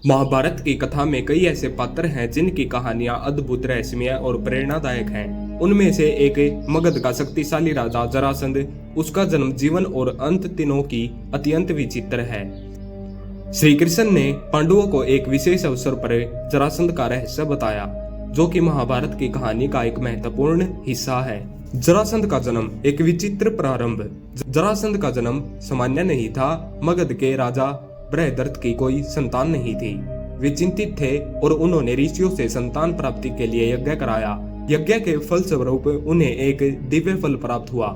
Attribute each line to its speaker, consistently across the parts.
Speaker 1: महाभारत की कथा में कई ऐसे पात्र हैं जिनकी कहानियां अद्भुत, रहस्यमय और प्रेरणादायक हैं। उनमें से एक मगध का शक्तिशाली राजा जरासंध। उसका जन्म, जीवन और अंत तीनों की अत्यंत विचित्र है। श्री कृष्ण ने पांडवों को एक विशेष अवसर पर जरासंध का रहस्य बताया, जो कि महाभारत की कहानी का एक महत्वपूर्ण हिस्सा है। जरासंध का जन्म एक विचित्र प्रारंभ। जरासंध का जन्म सामान्य नहीं था। मगध के राजा बृहदर्थ की कोई संतान नहीं थी। वे चिंतित थे और उन्होंने ऋषियों से संतान प्राप्ति के लिए यज्ञ कराया। यज्ञ के फलस्वरूप उन्हें एक दिव्य फल प्राप्त हुआ।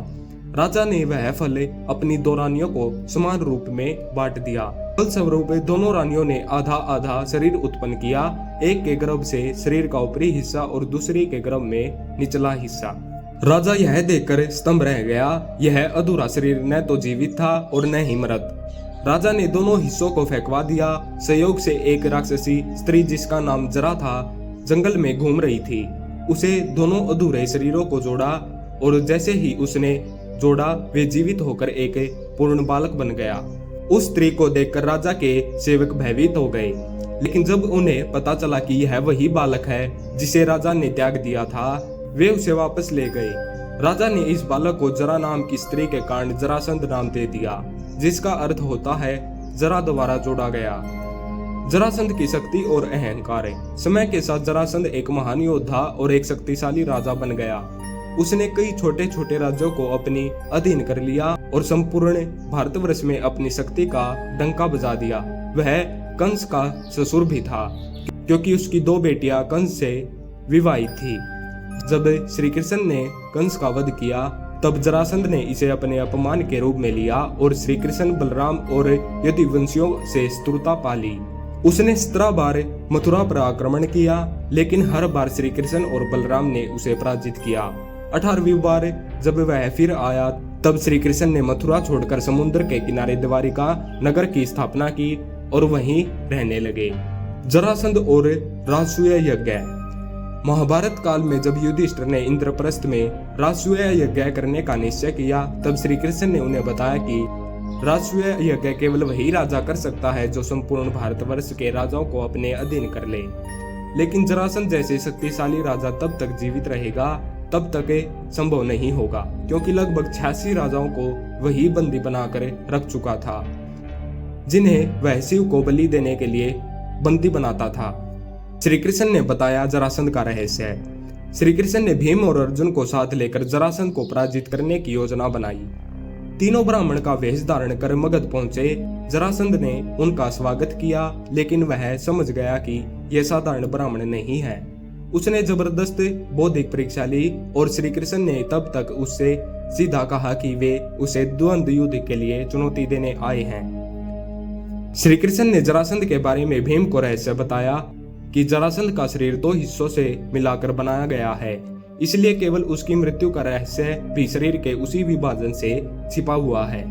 Speaker 1: राजा ने वह फल अपनी दो रानियों को समान रूप में बांट दिया। फलस्वरूप दोनों रानियों ने आधा आधा शरीर उत्पन्न किया। एक के गर्भ से शरीर का ऊपरी हिस्सा और दूसरी के गर्भ में निचला हिस्सा। राजा यह देखकर स्तंभ रह गया। यह अधूरा शरीर न तो जीवित था और न ही मृत। राजा ने दोनों हिस्सों को फेंकवा दिया। संयोग से एक राक्षसी स्त्री, जिसका नाम जरा था, जंगल में घूम रही थी। उसे दोनों अधूरे शरीरों को जोड़ा और जैसे ही उसने जोड़ा, वे जीवित होकर एक पूर्ण बालक बन गया। उस स्त्री को देखकर राजा के सेवक भयभीत हो गए, लेकिन जब उन्हें पता चला कि यह वही बालक है जिसे राजा ने त्याग दिया था, वे उसे वापस ले गए। राजा ने इस बालक को जरा नाम की स्त्री के कारण जरासंध नाम दे दिया, जिसका अर्थ होता है जरा द्वारा जोड़ा गया। जरासंध की शक्ति और अहंकार। समय के साथ जरासंध एक महान योद्धा और एक शक्तिशाली राजा बन गया। उसने कई छोटे छोटे राज्यों को अपनी अधीन कर लिया और संपूर्ण भारतवर्ष में अपनी शक्ति का डंका बजा दिया। वह कंस का ससुर भी था, क्योंकि उसकी दो बेटियां कंस से विवाहित थी। जब श्री कृष्ण ने कंस का वध किया, तब जरासंध ने इसे अपने अपमान के रूप में लिया और श्री कृष्ण, बलराम और यदुवंशियों से शत्रुता पाली। उसने 17 बार मथुरा पर आक्रमण किया, लेकिन हर बार श्री कृष्ण और बलराम ने उसे पराजित किया। 18वीं बार जब वह फिर आया, तब श्री कृष्ण ने मथुरा छोड़कर समुद्र के किनारे द्वारिका नगर की स्थापना की और वहीं रहने लगे। जरासंध और राजसूय यज्ञ। महाभारत काल में जब युधिष्ठिर ने इंद्रप्रस्थ में राजसूय यज्ञ करने का निश्चय किया, तब श्री कृष्ण ने उन्हें बताया कि राजसूय यज्ञ केवल वही राजा कर सकता है जो संपूर्ण भारतवर्ष के राजाओं को अपने अधीन कर ले। लेकिन जरासंध जैसे शक्तिशाली राजा तब तक जीवित रहेगा, तब तक संभव नहीं होगा, क्योंकि लगभग 86 राजाओं को वही बंदी बनाकर रख चुका था, जिन्हें वह शिव को बलि देने के लिए बंदी बनाता था। श्री कृष्ण ने बताया जरासंध का रहस्य। श्री कृष्ण ने भीम और अर्जुन को साथ लेकर जरासंध को पराजित करने की योजना बनाई। तीनों ब्राह्मण का वेश धारण कर मगध पहुंचे। जरासंध ने उनका स्वागत किया, लेकिन वह समझ गया कि यह साधारण ब्राह्मण नहीं है। उसने जबरदस्त बौद्धिक परीक्षा ली और श्री कृष्ण ने तब तक उससे सीधा कहा कि वे उसे द्वंद्व युद्ध के लिए चुनौती देने आए हैं। श्री कृष्ण ने जरासंध के बारे में भीम को रहस्य बताया कि जरासंध का शरीर 2 हिस्सों से मिलाकर बनाया गया है, इसलिए केवल उसकी मृत्यु का रहस्य भी शरीर के उसी विभाजन से छिपा हुआ है।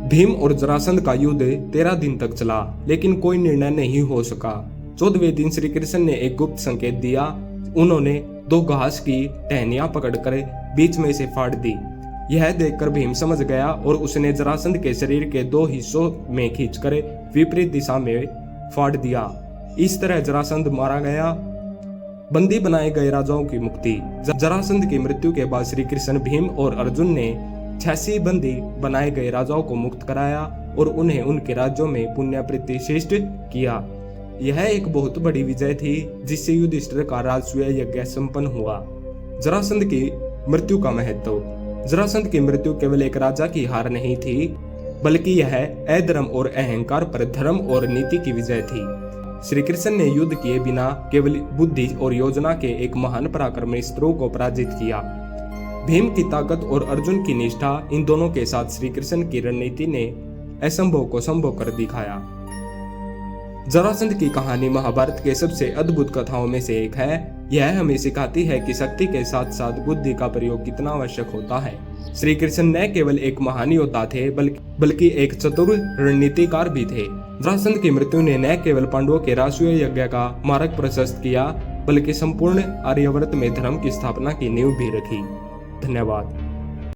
Speaker 1: भीम और जरासंध का युद्ध 13 दिन तक चला, लेकिन कोई निर्णय नहीं हो सका। 14वें दिन श्री कृष्ण ने एक गुप्त संकेत दिया। उन्होंने 2 घास की टहनियां पकड़कर बीच में से फाड़ दी। यह देखकर भीम समझ गया और उसने जरासंध के शरीर के 2 हिस्सों में खींचकर विपरीत दिशा में फाड़ दिया। इस तरह जरासंध मारा गया। बंदी बनाए गए राजाओं की मुक्ति। जरासंध की मृत्यु के बाद श्री कृष्ण, भीम और अर्जुन ने 86 बंदी बनाए गए राजाओं को मुक्त कराया और उन्हें उनके राज्यों में पुण्य प्रतिष्ठित किया। यह एक बहुत बड़ी विजय थी, जिससे युधिष्ठिर का राजसूय यज्ञ संपन्न हुआ। जरासंध की मृत्यु का महत्व। जरासंध की मृत्यु केवल एक राजा की हार नहीं थी, बल्कि यह अधर्म और अहंकार पर धर्म और नीति की विजय थी। श्री कृष्ण ने युद्ध किए बिना केवल बुद्धि और योजना के एक महान पराक्रमी शत्रु को पराजित किया। भीम की ताकत और अर्जुन की निष्ठा, इन दोनों के साथ श्री कृष्ण की रणनीति ने असंभव को संभव कर दिखाया। जरासंध की कहानी महाभारत के सबसे अद्भुत कथाओं में से एक है। यह हमें सिखाती है कि शक्ति के साथ साथ बुद्धि का प्रयोग कितना आवश्यक होता है। श्री कृष्ण न केवल एक महान योद्धा थे, बल्कि एक चतुर रणनीतिकार भी थे। जरासंध की मृत्यु ने न केवल पांडवों के राजसूय यज्ञ का मार्ग प्रशस्त किया, बल्कि संपूर्ण आर्यावर्त में धर्म की स्थापना की नींव भी रखी। धन्यवाद।